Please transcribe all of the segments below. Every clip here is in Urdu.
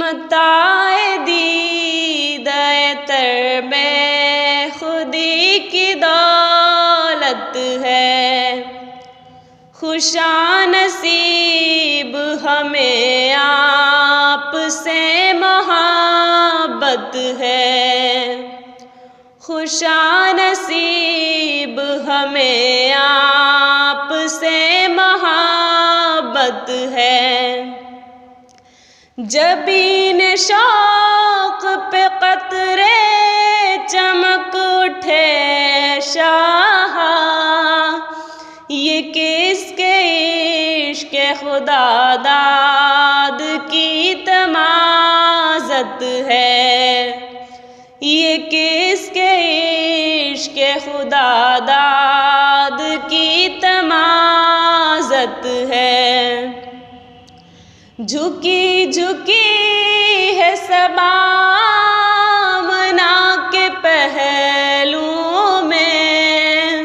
متاع دید تر میں خودی کی دولت ہے، خوشا نصیب ہمیں آپ سے محبت ہے، خوشا نصیب ہمیں آپ سے محبت ہے۔ جبین شوق پہ قطرے چمک اٹھے شاہ، یہ کس کے عشق خدا داد کی تمازت ہے، یہ کس کے عشق خدا داد کی تمازت ہے۔ جھکی جھکی ہے صبا آمنہ کے پہلو میں،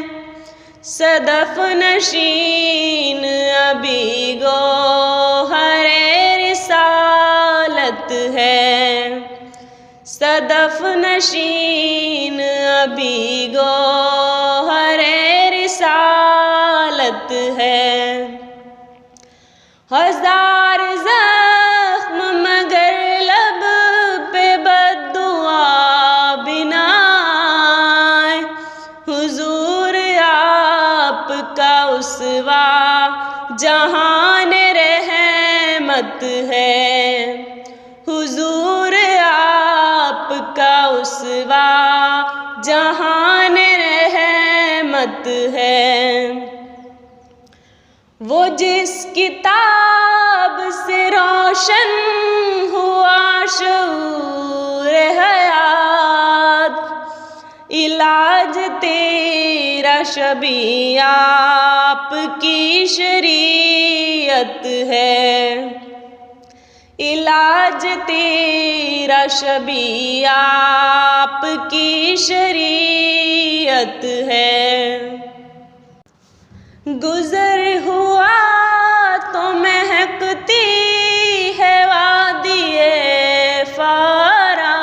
صدف نشین ابھی گوہر رسالت ہے، صدف نشین ابھی گوہر رسالت ہے۔ ہزار زخم مگر لب پہ بددعا بنا، حضور آپ کا اسوہ جہان رحمت ہے، حضور آپ کا اسوہ جہان رحمت ہے۔ وہ جس کتاب سے روشن ہوا شعور حیات، علاج تیرا شبیہ آپ کی شریعت ہے، علاج تیرا شبیہ آپ کی شریعت ہے۔ گزر ہوا تو مہکتی ہے وادی فارا،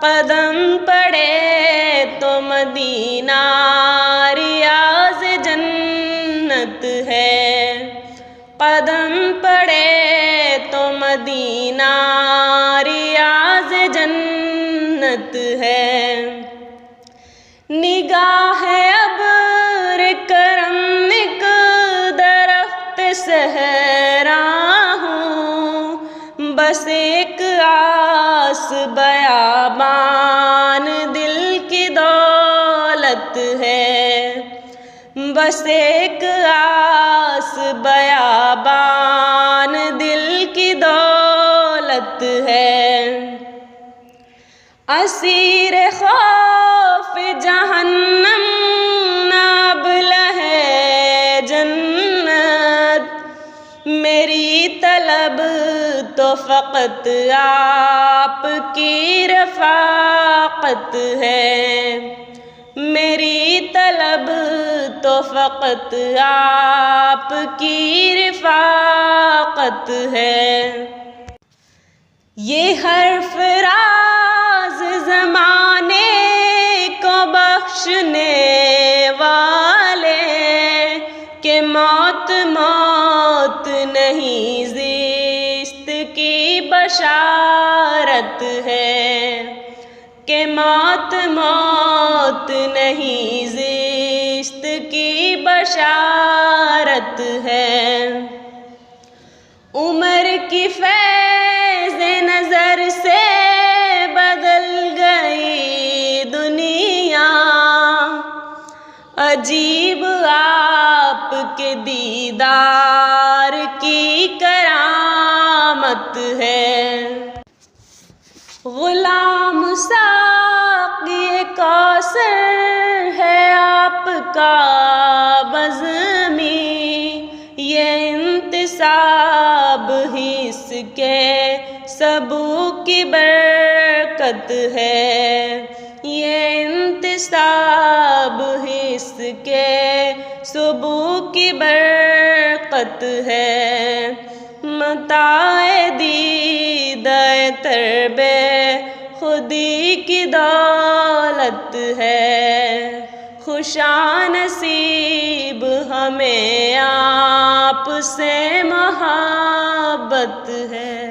قدم پڑے تو مدینہ ریاض جنت ہے، قدم پڑے تو مدینہ ریاض جنت ہے۔ نگاہ ابر کرم ایک درخت صحرا ہوں، بس ایک آس بیابان دل کی دولت ہے، بس ایک آس بیابان دل کی دولت ہے۔ اسیر خوف جہنم نابلہ ہے جنت، میری طلب تو فقط آپ کی رفاقت ہے، میری طلب تو فقط آپ کی رفاقت ہے۔ یہ حرف راز زمانے کو بخشنے والے کہ موت موت نہیں زیست کی بشارت ہے، کہ موت موت نہیں زیست کی بشارت ہے۔ عمر کی فیض نظر سے بدل گئی دنیا، عجیب آپ کے دیدار کی کرامت ہے۔ غلام ساقی کوثر ہے آپ کا بزمی، یہ انتساب ہی اس کے سبو کی برکت ہے، یہ انتساب ہی اس کے سبو کی برکت ہے۔ متاع دید بے خودی کی دولت ہے، خوشا نصیب ہمیں آپ سے محبت ہے۔